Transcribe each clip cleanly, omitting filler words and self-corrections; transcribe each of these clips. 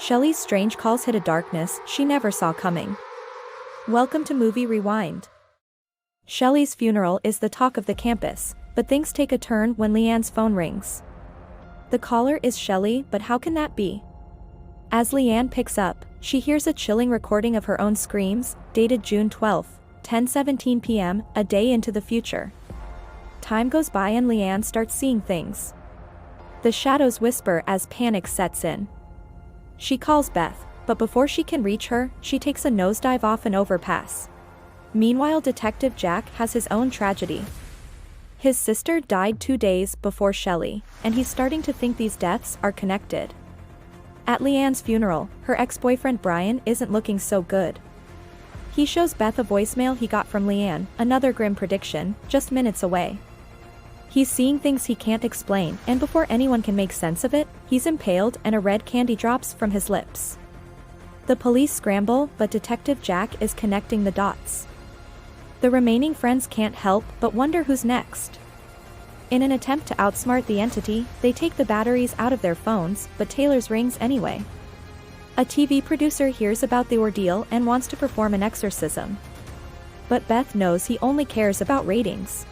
Shelley's strange calls hit a darkness she never saw coming. Welcome to Movie Rewind. Shelley's funeral is the talk of the campus, but things take a turn when Leanne's phone rings. The caller is Shelley, but how can that be? As Leanne picks up, she hears a chilling recording of her own screams, dated June 12, 10:17 p.m., a day into the future. Time goes by and Leanne starts seeing things. The shadows whisper as panic sets in. She calls Beth, but before she can reach her, she takes a nosedive off an overpass. Meanwhile, Detective Jack has his own tragedy. His sister died 2 days before Shelley, and he's starting to think these deaths are connected. At Leanne's funeral, her ex-boyfriend Brian isn't looking so good. He shows Beth a voicemail he got from Leanne, another grim prediction, just minutes away. He's seeing things he can't explain, and before anyone can make sense of it, he's impaled and a red candy drops from his lips. The police scramble, but Detective Jack is connecting the dots. The remaining friends can't help but wonder who's next. In an attempt to outsmart the entity, they take the batteries out of their phones, but Taylor's rings anyway. A TV producer hears about the ordeal and wants to perform an exorcism. But Beth knows he only cares about ratings.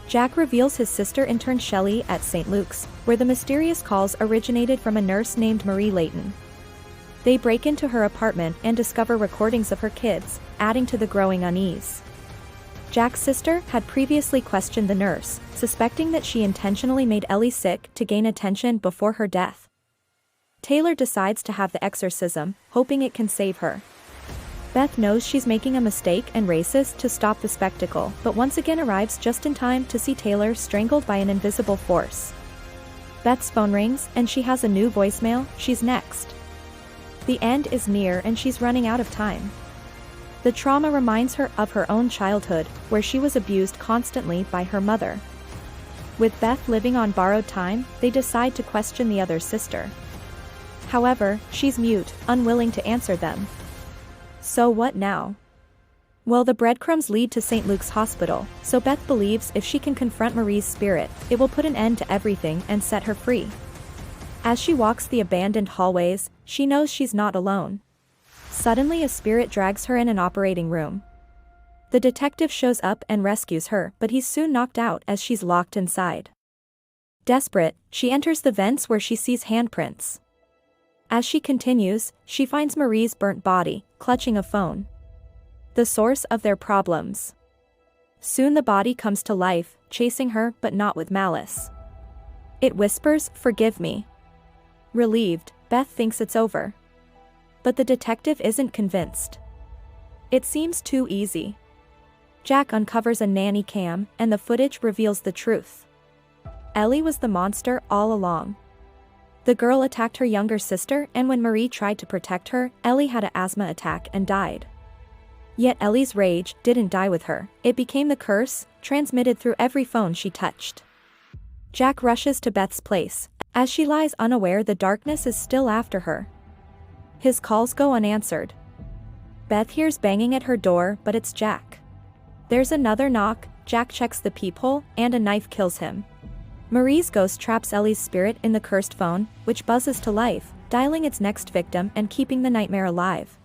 Jack reveals his sister interned Shelley at St. Luke's, where the mysterious calls originated from a nurse named Marie Layton. They break into her apartment and discover recordings of her kids, adding to the growing unease. Jack's sister had previously questioned the nurse, suspecting that she intentionally made Ellie sick to gain attention before her death. Taylor decides to have the exorcism, hoping it can save her. Beth knows she's making a mistake and races to stop the spectacle, but once again arrives just in time to see Taylor strangled by an invisible force. Beth's phone rings, and she has a new voicemail. She's next. The end is near and she's running out of time. The trauma reminds her of her own childhood, where she was abused constantly by her mother. With Beth living on borrowed time, they decide to question the other sister. However, she's mute, unwilling to answer them. So what now? Well, the breadcrumbs lead to St. Luke's Hospital, so Beth believes if she can confront Marie's spirit, it will put an end to everything and set her free. As she walks the abandoned hallways, she knows she's not alone. Suddenly a spirit drags her in an operating room. The detective shows up and rescues her, but he's soon knocked out as she's locked inside. Desperate, she enters the vents where she sees handprints. As she continues, she finds Marie's burnt body, clutching a phone. The source of their problems. Soon the body comes to life, chasing her but not with malice. It whispers, "Forgive me." Relieved, Beth thinks it's over. But the detective isn't convinced. It seems too easy. Jack uncovers a nanny cam, and the footage reveals the truth. Ellie was the monster all along. The girl attacked her younger sister, and when Marie tried to protect her, Ellie had an asthma attack and died. Yet Ellie's rage didn't die with her. It became the curse, transmitted through every phone she touched. Jack rushes to Beth's place. As she lies unaware, the darkness is still after her. His calls go unanswered. Beth hears banging at her door, but it's Jack. There's another knock. Jack checks the peephole, and a knife kills him. Marie's ghost traps Ellie's spirit in the cursed phone, which buzzes to life, dialing its next victim and keeping the nightmare alive.